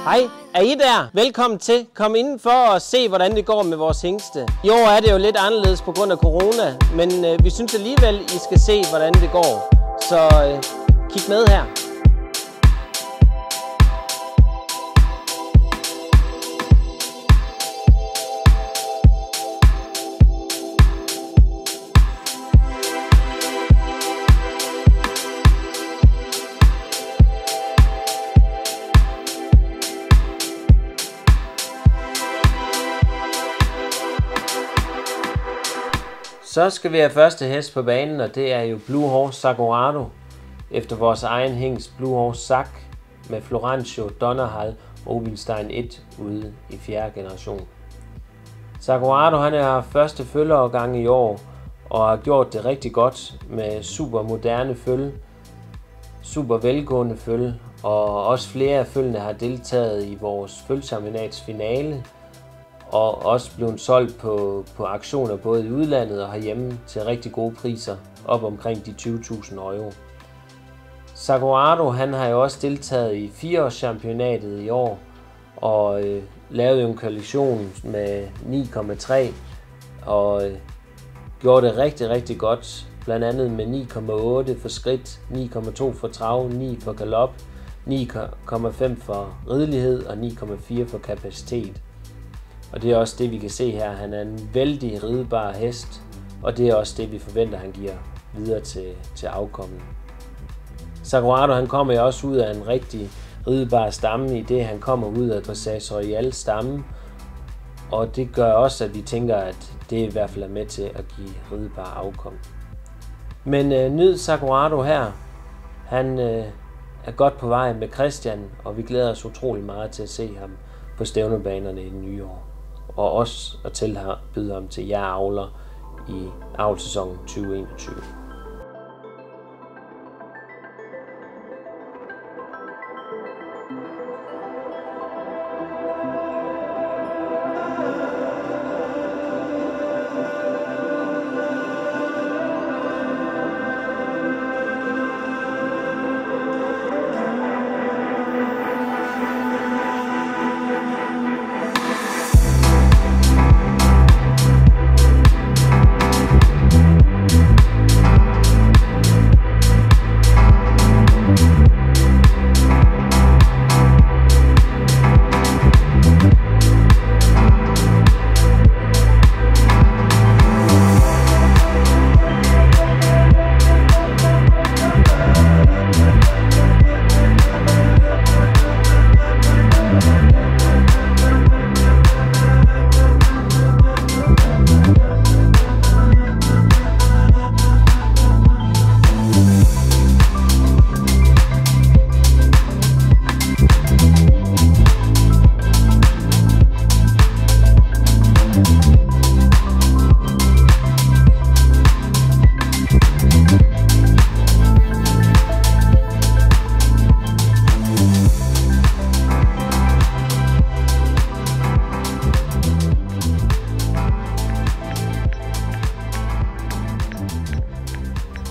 Hej, er I der? Velkommen til. Kom indenfor og se, hvordan det går med vores hingste. I år er det jo lidt anderledes på grund af corona, men vi synes alligevel, I skal se, hvordan det går. Så kig med her. Så skal vi have første hest på banen, og det er jo Blue Horse Sagrado, efter vores egen hingst Blue Horse Sac med Florencio, Donnerhall og Rubinstein 1 ude i 4. generation. Sagrado han er første følgeårgang i år og har gjort det rigtig godt med super moderne følge, super velgående følge, og også flere af følgene har deltaget i vores følgechampionats finale, og også blevet solgt på auktioner både i udlandet og herhjemme til rigtig gode priser, op omkring de 20.000 euro. Sagrado han har jo også deltaget i 4-årschampionatet i år, og lavet en kollektion med 9,3, og gjorde det rigtig godt, blandt andet med 9,8 for skridt, 9,2 for trav, 9 for galop, 9,5 for ridelighed og 9,4 for kapacitet. Og det er også det, vi kan se her. Han er en vældig ridebar hest, og det er også det, vi forventer, han giver videre til afkommen. Sagrado han kommer jo også ud af en rigtig ridebar stamme, i det han kommer ud af Dressage Royale stamme, og det gør også, at vi tænker, at det i hvert fald er med til at give ridebar afkom. Men nyd Sagrado her. Han er godt på vej med Christian, og vi glæder os utrolig meget til at se ham på stævnebanerne i det nye år. Og også at tilbyde ham til jer avler i avlsæsonen 2021.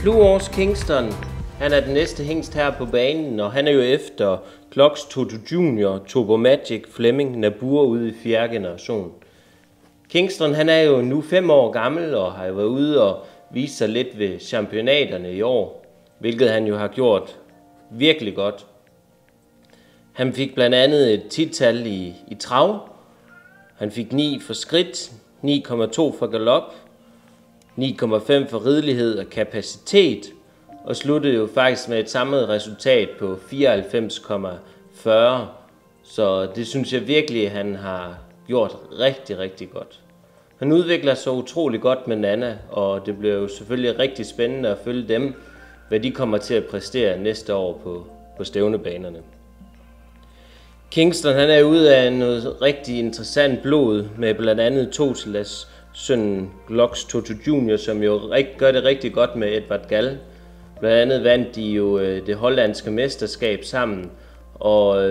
Blue Horse Kingston, han er den næste hingst her på banen, og han er jo efter Clocks Toto Junior, Turbo Magic, Fleming, Nabur ude i 4. generation. Kingston han er jo nu 5 år gammel og har jo været ude og vist sig lidt ved championaterne i år, hvilket han jo har gjort virkelig godt. Han fik blandt andet et 10-tal i trav, han fik 9 for skridt, 9,2 for galop, 9,5 for ridelighed og kapacitet, og sluttede jo faktisk med et samlet resultat på 94,40. Så det synes jeg virkelig, han har gjort rigtig godt. Han udvikler sig utrolig godt med Nana, og det bliver jo selvfølgelig rigtig spændende at følge dem, hvad de kommer til at præstere næste år på stævnebanerne. Kingston han er ude af noget rigtig interessant blod med blandt andet Totelas søn Glocks Toto Junior, som jo gør det rigtig godt med Edvard Gall. Blandt andet vandt de jo det hollandske mesterskab sammen, og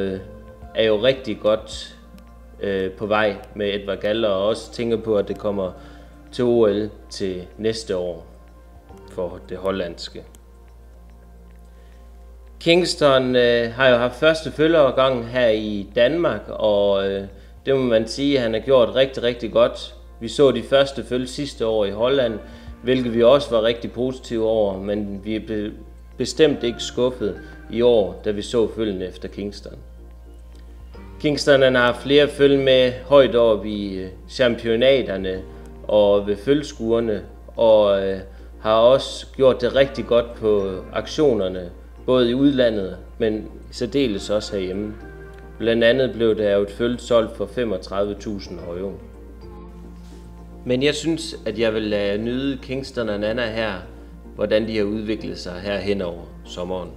er jo rigtig godt på vej med Edvard Gall, og også tænker på, at det kommer til OL til næste år for det hollandske. Kingston har jo haft første følgeårgang her i Danmark, og det må man sige, at han har gjort rigtig, rigtig godt. Vi så de første følge sidste år i Holland, hvilket vi også var rigtig positive over, men vi er bestemt ikke skuffet i år, da vi så følgen efter Kingston. Kingston han har flere følge med højt op i championaterne og ved følgeskuerne, og har også gjort det rigtig godt på aktionerne, både i udlandet, men særdeles også herhjemme. Blandt andet blev der jo et følge solgt for 35.000 euro. Men jeg synes, at jeg vil lade nyde Kingston og Nana her, hvordan de har udviklet sig her hen over sommeren.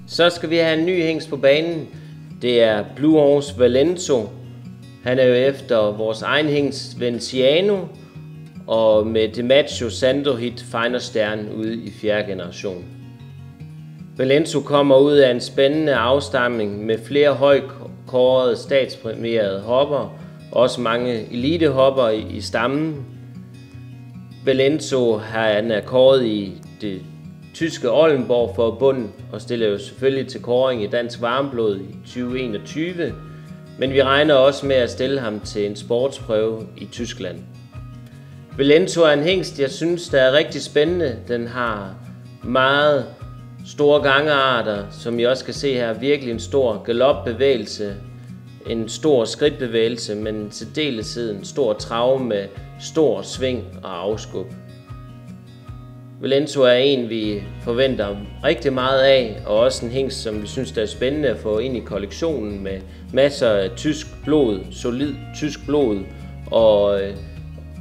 Så skal vi have en ny hingst på banen. Det er Blue Horse Valenzo. Han er jo efter vores egen hingst Venciano, og med DiMaggio Sandohit Final Stern ude i 4. generation. Valenzo kommer ud af en spændende afstamning med flere højkårede statspræmierede hopper, også mange elitehopper i stammen. Valenzo han er kåret i det tyske Oldenborg Forbund og stiller jo selvfølgelig til kåring i dansk varmblod i 2021, men vi regner også med at stille ham til en sportsprøve i Tyskland. Valenzo er en hingst, jeg synes, der er rigtig spændende. Den har meget store gangarter, som I også kan se her. Virkelig en stor galopbevægelse, en stor skridtbevægelse, men særdeleshed en stor trave med stor sving og afskub. Valenzo er en, vi forventer rigtig meget af, og også en hingst, som vi synes, der er spændende at få ind i kollektionen med masser af tysk blod, solid tysk blod,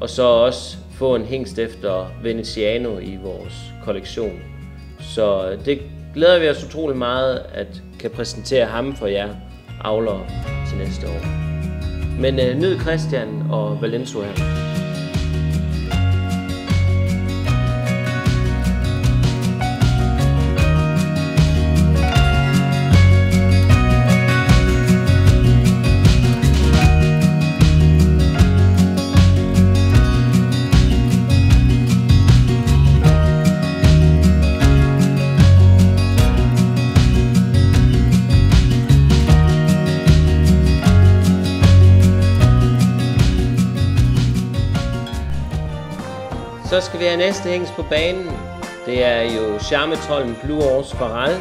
og så også få en hingst efter Veneziano i vores kollektion. Så det glæder vi os utrolig meget at kan præsentere ham for jer avlere til næste år. Men nyd Christian og Valenzo her. Så skal vi have næste hingst på banen. Det er jo charmetrollen Blue Horse Farral.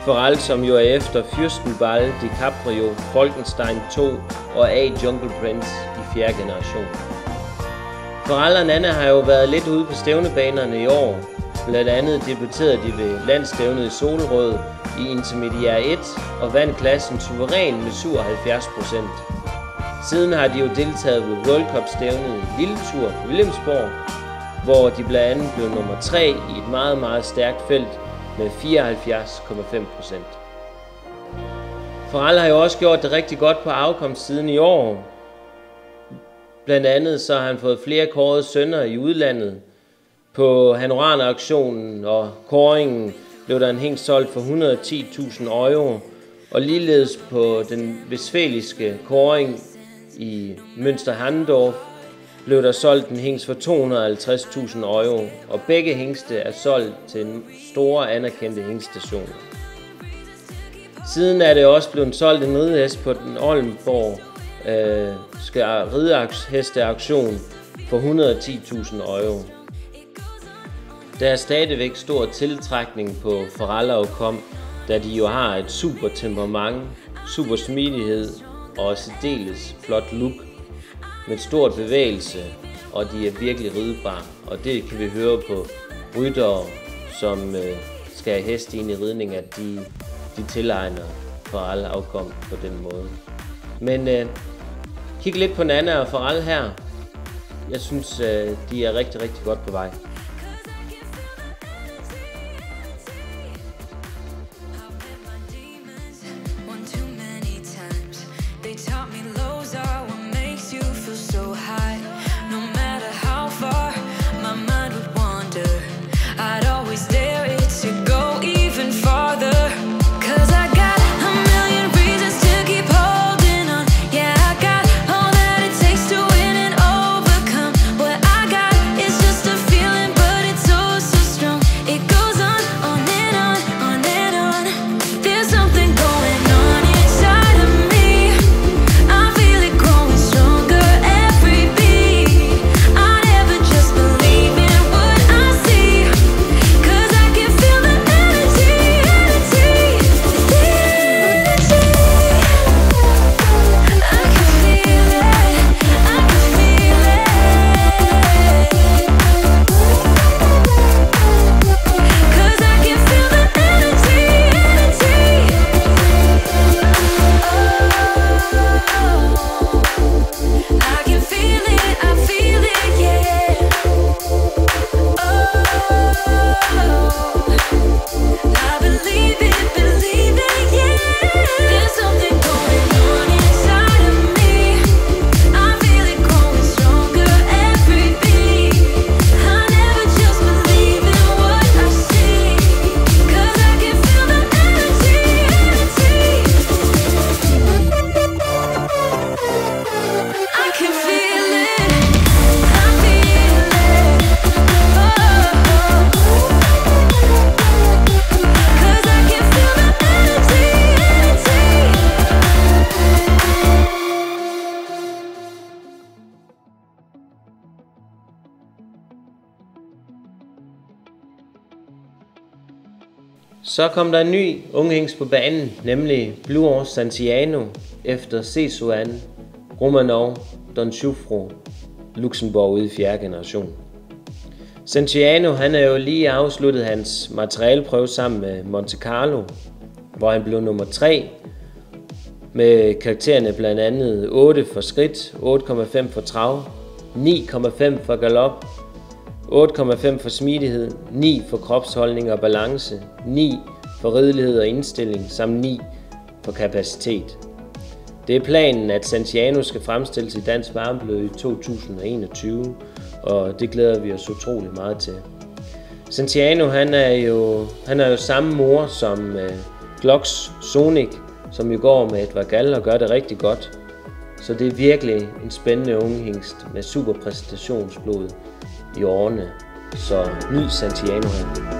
Farral, som jo er efter Fürstenball, DiCaprio, Falkenstein 2 og A Jungle Prince i 4. generation. Farral og Nana har jo været lidt ude på stævnebanerne i år. Blandt andet debuterede de ved landstævnet i Solrød i Intermediate 1 og vandt klassen suveræn med 77%. Siden har de jo deltaget ved World Cup stævnet i Lille Tur på Williamsborg, hvor de blandt andet blev nummer 3 i et meget, meget stærkt felt med 74,5%. Farral har jo også gjort det rigtig godt på afkomstsiden i år. Blandt andet så har han fået flere kårede sønner i udlandet. På Hanoveraner-auktionen og kåringen blev der en hingst solgt for 110.000 euro, og ligeledes på den westfæliske kåring i Münster-Handorf blev der solgt en hingst for 250.000 euro, og begge hingste er solgt til store anerkendte hingststationer. Siden er det også blevet solgt en ridehest på den Oldenborg ridehesteauktion for 110.000 euro. Der er stadigvæk stor tiltrækning på Farral og Kom, da de jo har et super temperament, super smidighed og særdeles flot look med stor bevægelse, og de er virkelig ridebare, og det kan vi høre på ryttere, som skal have hest ind i ridning, at de tilegner Farral afkom på den måde. Men kig lidt på Nana og Farral her. Jeg synes, de er rigtig, rigtig godt på vej. Så kom der en ny unghingst på banen, nemlig Blue Horse Santiano efter Cesuan, Romanov, Don Giuffro, Luxembourg ude i 4. generation. Santiano han er jo lige afsluttet hans materialeprøve sammen med Monte Carlo, hvor han blev nummer 3 med karaktererne blandt andet 8 for skridt, 8,5 for trav, 9,5 for galop, 8,5 for smidighed, 9 for kropsholdning og balance, 9 for ridelighed og indstilling, samt 9 for kapacitet. Det er planen, at Santiano skal fremstilles i dansk varmeblød i 2021, og det glæder vi os utrolig meget til. Santiano han er jo samme mor som Glocks Sonic, som jo går med Edvard Gal og gør det rigtig godt. Så det er virkelig en spændende ungehingst med super præstationsblod i årene. Så nyd Santiano her.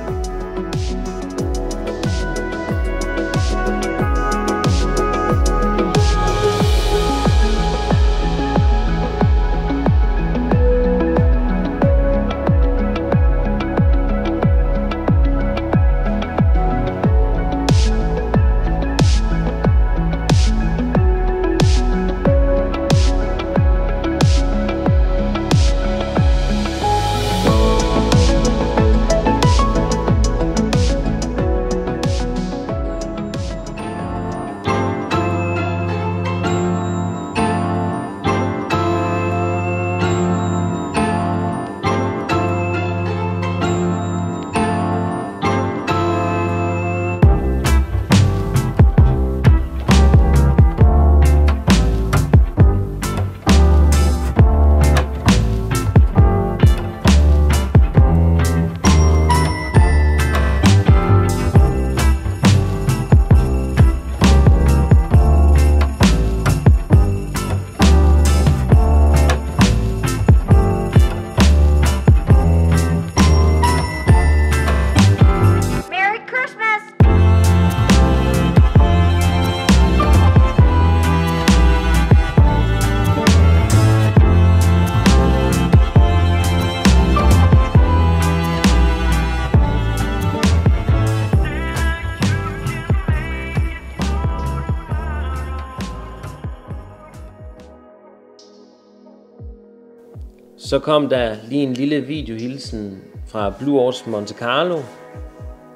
Så kom der lige en lille videohilsen fra Blue Horse Monte Carlo,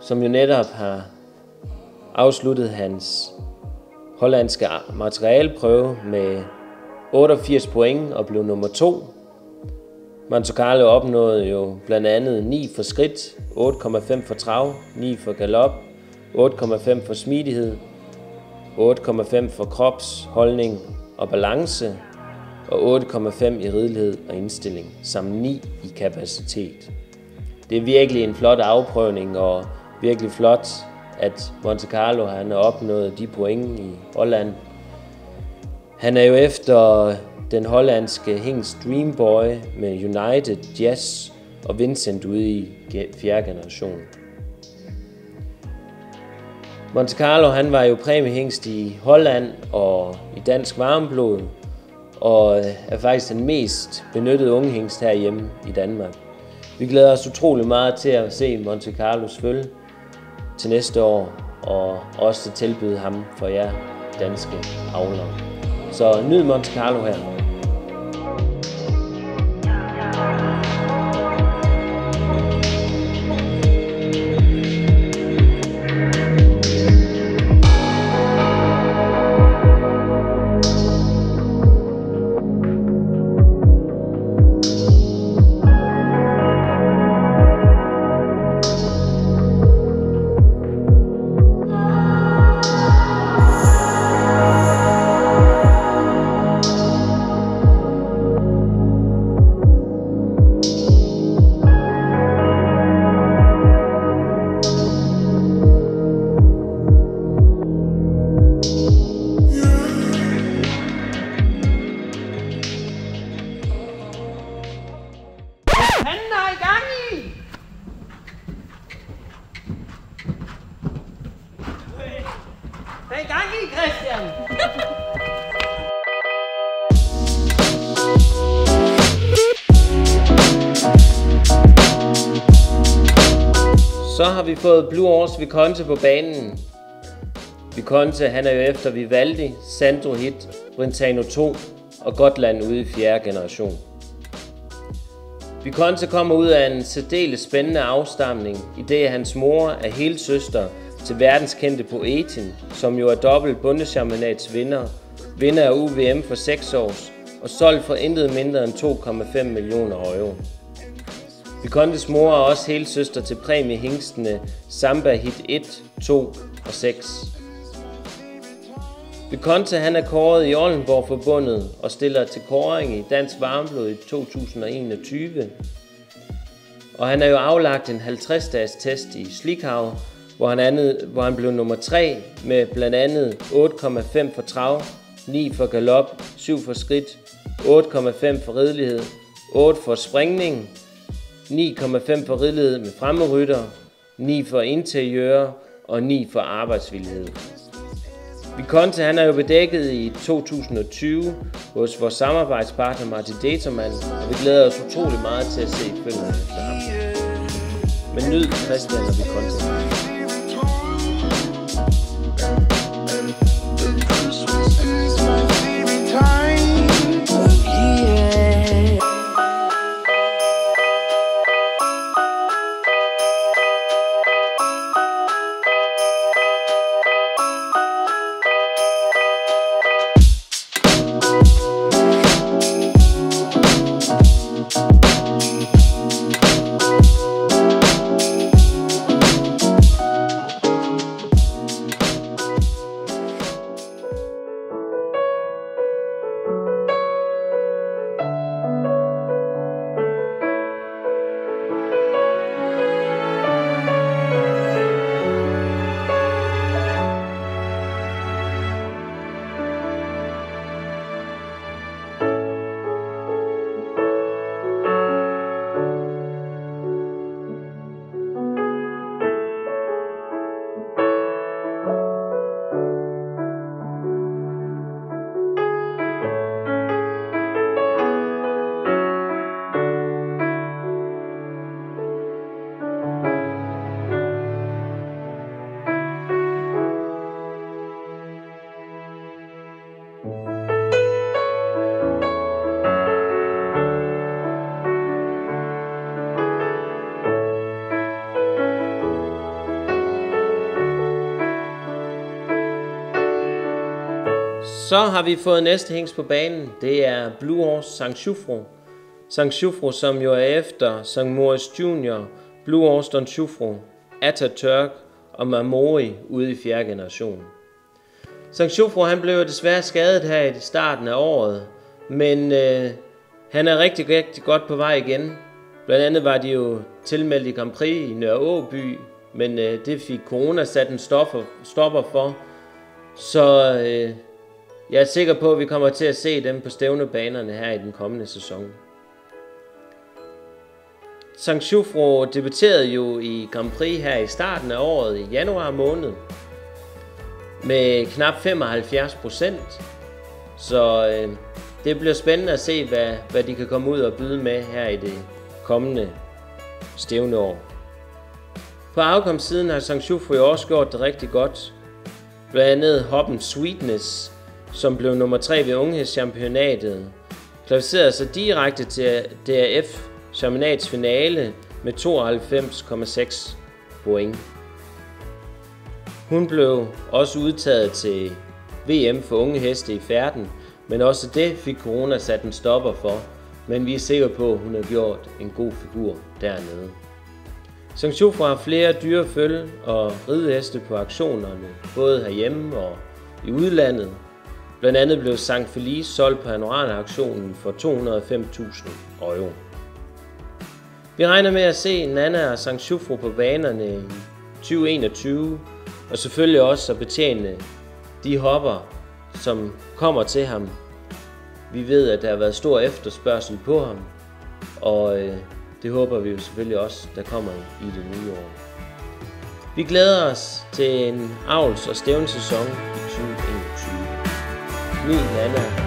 som jo netop har afsluttet hans hollandske materialeprøve med 88 point og blev nummer 2. Monte Carlo opnåede jo blandt andet 9 for skridt, 8,5 for trav, 9 for galop, 8,5 for smidighed, 8,5 for kropsholdning og balance, og 8,5 i ridelighed og indstilling, samt 9 i kapacitet. Det er virkelig en flot afprøvning, og virkelig flot, at Monte Carlo han har opnået de point i Holland. Han er jo efter den hollandske hingst Dreamboy med United, Jazz og Vincent ude i 4. generation. Monte Carlo han var jo præmiehingst i Holland og i dansk varmeblod, og er faktisk den mest benyttede ungehingst herhjemme i Danmark. Vi glæder os utrolig meget til at se Monte Carlos følge til næste år, og også tilbyde ham for jer danske avlere. Så nyd Monte Carlo her. Christian! Så har vi fået Blue Horse Visconti på banen. Visconti han er jo efter Vivaldi, Sandro Hit, Brentano 2 og Gotland ude i 4. generation. Viconte kommer ud af en særdeles spændende afstamning, i det hans mor er helsøster til verdenskendte Poetin, som jo er dobbelt bundeschampionats vinder af UVM for 6 år, og solgt for intet mindre end 2,5 millioner euro. Vicontes mor er også helsøster til præmiehingstene Samba Hit 1, 2 og 6. Viconte han er kåret i Oldenborg-forbundet og stiller til kåring i Dansk Varmblod i 2021. Og han er jo aflagt en 50-dages test i Slikhav, hvor han blev nummer 3 med blandt andet 8,5 for trav, 9 for galop, 7 for skridt, 8,5 for ridelighed, 8 for springning, 9,5 for ridelighed med fremmerytter, 9 for interiør og 9 for arbejdsvillighed. Viconte han er jo bedækket i 2020 hos vores samarbejdspartner Martin Determann, og vi glæder os utrolig meget til at se følgerne efter ham. Men nyd Christian og Viconte. Så har vi fået næste hingst på banen. Det er Blue Horse St. Jufro. St. Jufro, som jo er efter St. Moritz Junior, Blue Horse Don Jufro, Atatürk og Marmori ude i 4. generation. St. Jufro han blev desværre skadet her i starten af året, men han er rigtig godt på vej igen. Blandt andet var de jo tilmeldt i Grand Prix i Nørre Åby, men det fik corona sat en stopper for. Så jeg er sikker på, at vi kommer til at se dem på stævnebanerne her i den kommende sæson. St. Jufro debuterede jo i Grand Prix her i starten af året i januar måned med knap 75%. Så det bliver spændende at se, hvad de kan komme ud og byde med her i det kommende stævneår. På afkomstsiden har St. Jufro jo også gjort det rigtig godt. Blandt andet Hoppen Sweetness, som blev nummer 3 ved Unghedschampionatet, kvalificerede sig direkte til DRF Championats finale med 92,6 point. Hun blev også udtaget til VM for unge heste i Færden, men også det fik corona sat en stopper for, men vi er sikre på, at hun har gjort en god figur dernede. St. Jufro har flere dyre følge og rideheste på auktionerne, både herhjemme og i udlandet. Blandt andet blev St. Felice solgt på Anorana-auktionen for 205.000 euro. Vi regner med at se Nana og St. Jufro på banerne i 2021, og selvfølgelig også at betjene de hopper, som kommer til ham. Vi ved, at der har været stor efterspørgsel på ham, og det håber vi jo selvfølgelig også, der kommer i det nye år. Vi glæder os til en avls- og stævnesæson i 2021. Nyd Nana.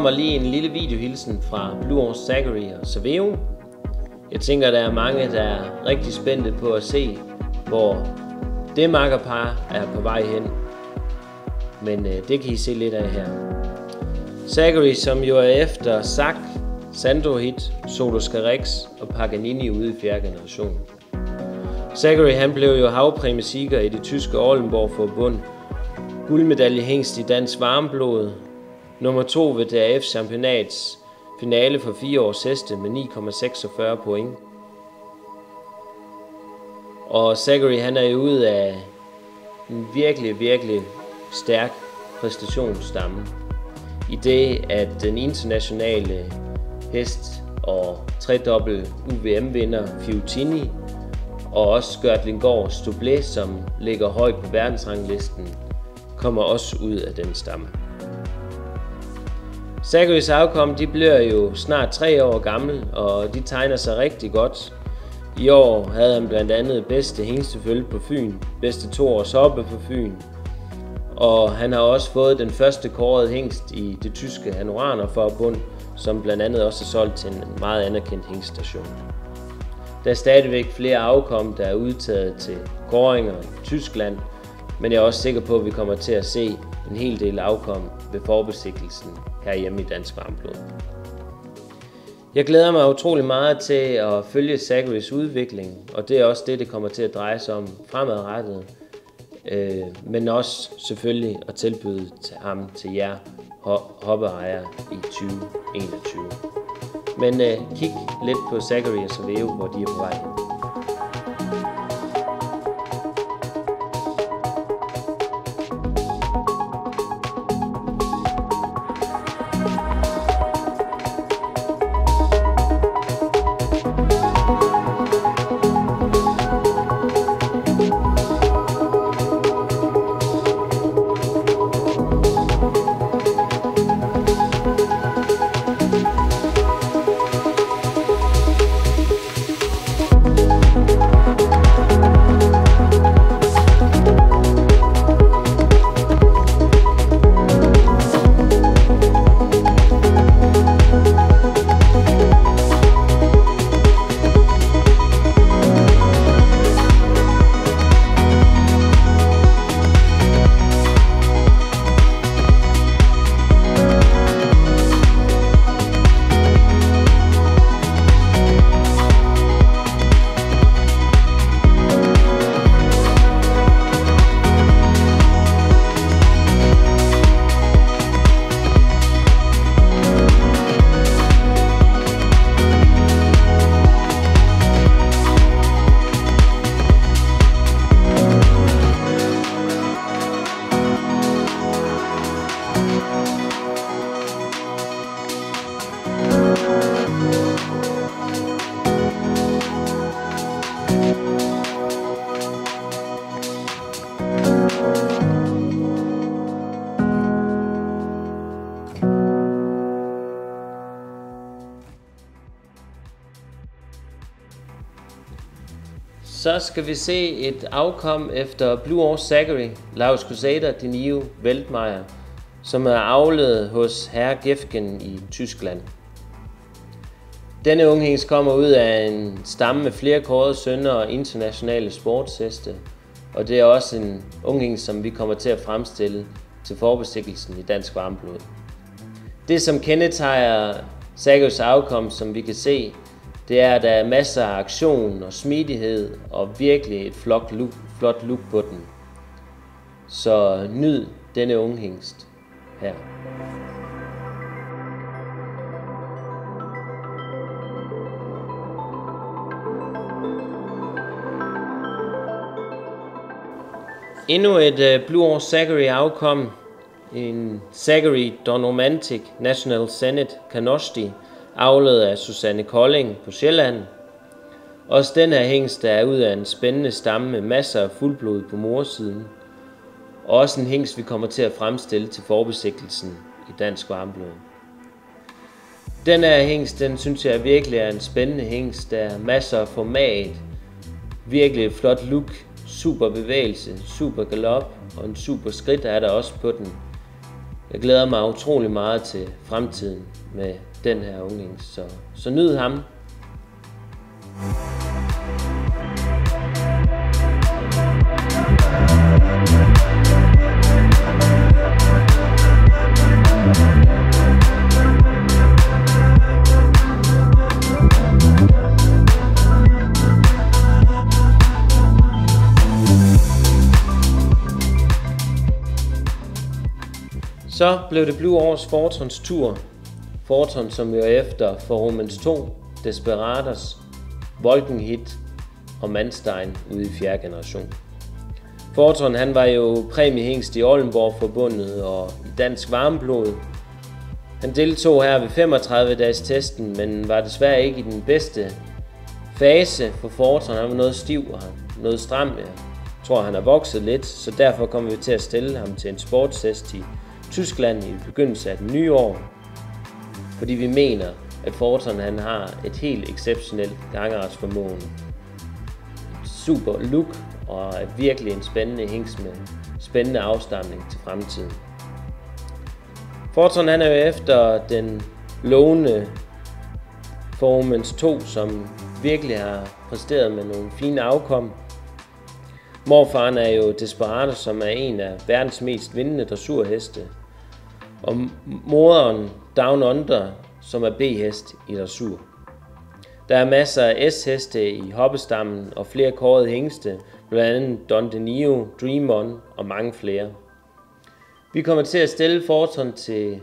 kommer lige en lille videohilsen fra Blue Horse Zachary og Cerveo. Jeg tænker, der er mange, der er rigtig spændte på at se, hvor det makkerpar er på vej hen. Men det kan I se lidt af her. Zachary, som jo er efter Zach, Sandrohit, Soloscarex og Paganini ude i 4. generation. Zachary han blev jo havpræmiesiger i det tyske Oldenborg-forbund, guldmedaljehingst i dansk varmblod, nummer 2 ved DAF championats finale for 4 års heste med 9,46 point. Og Zachary han er jo ude af en virkelig stærk præstationsstamme, i det at den internationale hest og tredobbelt UVM-vinder Fiutini og også Gørtlinggaard Stublet, som ligger højt på verdensranglisten, kommer også ud af den stamme. Zacharys afkom, de bliver jo snart 3 år gammel, og de tegner sig rigtig godt. I år havde han blandt andet bedste hingstefølge på Fyn, bedste 2 års hoppe på Fyn, og han har også fået den første kårede hingst i det tyske Hannoranerforbund, som blandt andet også er solgt til en meget anerkendt hingststation. Der er stadigvæk flere afkom, der er udtaget til kåringer i Tyskland, men jeg er også sikker på, at vi kommer til at se en hel del afkom ved forbesigtelsen herhjemme i Dansk Varmblod. Jeg glæder mig utrolig meget til at følge Zacharys udvikling, og det er også det kommer til at dreje sig om fremadrettet, men også selvfølgelig at tilbyde ham til jer hoppeejere i 2021. Men kig lidt på Zachary og Cerveo, hvor de er på vej hen. Så skal vi se et afkom efter Blue Horse Zachary, Laus Crusader de Nio Weltmeier, som er avlet hos Herr Gefgen i Tyskland. Denne unghingst kommer ud af en stamme med flere kårede sønner og internationale sportsheste, og det er også en unghingst, som vi kommer til at fremstille til forbesigtelsen i Dansk Varmblod. Det, som kendetegner Zacharys afkom, som vi kan se, det er, at der er masser af aktion og smidighed og virkelig et flot look på den. Så nyd denne unghingst her. Endnu et Blue Horse Zachary afkom, en Zachary Don Romantic National Senate Canosti, avlet af Susanne Kolding på Sjælland. Også den her hingst er ud af en spændende stamme med masser af fuldblod på morsiden. Og også en hingst, vi kommer til at fremstille til forbesigtelsen i Dansk Varmblod. Den her hingst, den synes jeg virkelig er en spændende hingst. Der er masser af format, virkelig et flot look, super bevægelse, super galop og en super skridt er der også på den. Jeg glæder mig utrolig meget til fremtiden med den her ungling, så nyd ham. Så blev det Blue Horse Fortrons tur. Fortron, som jo efter Formens 2, Desperados, Volkenhit og Manstein ude i 4. generation. Fortron, han var jo præmiehingst i Oldenborg-forbundet og i Dansk Varmblod. Han deltog her ved 35-dages testen, men var desværre ikke i den bedste fase for Fortron. Han var noget stiv og noget stram. Jeg tror, han har vokset lidt, så derfor kommer vi til at stille ham til en sportstest i Tyskland i begyndelsen af det nye år, fordi vi mener, at Fortron han har et helt exceptionelt gangeretsformåen. Super look og er virkelig en spændende hingst med spændende afstamning til fremtiden. Fortron han er jo efter den lovende Formens 2, som virkelig har præsteret med nogle fine afkom. Morfaren er jo Desperados, som er en af verdens mest vindende dressurheste. Og moderen Down Under, som er B-hest i dressur. Der er masser af S-heste i hoppestammen og flere kårede hingste, blandt andet Don Denio, Dream On og mange flere. Vi kommer til at stille Fortron til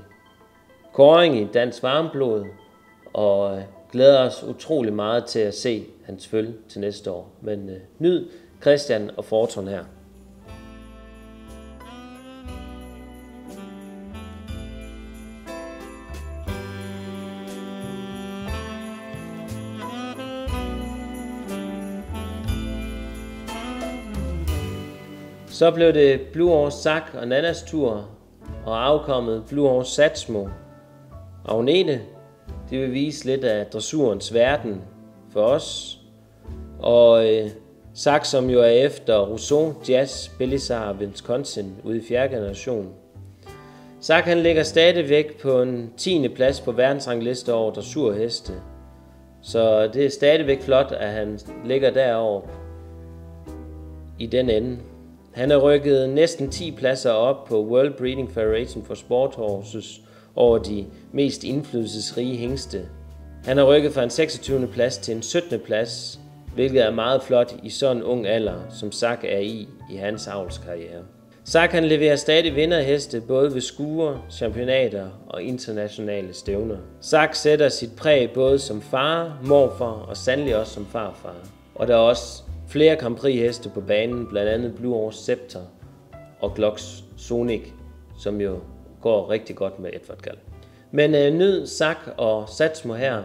kåring i Dansk Varmblod og glæder os utrolig meget til at se hans følge til næste år. Men nyd Christian og Fortron her. Så blev det Blue Horse Zack og Nannas tur, og afkommet Blue Horse Satchmo. Agnete, det vil vise lidt af dressurens verden for os. Og Zack, som jo er efter Rousseau, Jazz, Belisar og Wisconsin ude i 4. generation. Zack han ligger stadigvæk på en 10. plads på verdensrangliste over dressurheste. Så det er stadigvæk flot, at han ligger deroppe i den ende. Han er rykket næsten 10 pladser op på World Breeding Federation for Sport Horses over de mest indflydelsesrige hingste. Han har rykket fra en 26. plads til en 17. plads, hvilket er meget flot i sådan en ung alder, som Zack er i hans avlskarriere. Zack han leverer stadig vinderheste både ved skure, championater og internationale stævner. Zack sætter sit præg både som far, morfar og sandelig også som farfar. Og der er også flere Grand Prix heste på banen, blandt andet Blue Horse Scepter og Glocks Sonic, som jo går rigtig godt med Edvard Gall. Men nyd Zack og Satchmo her.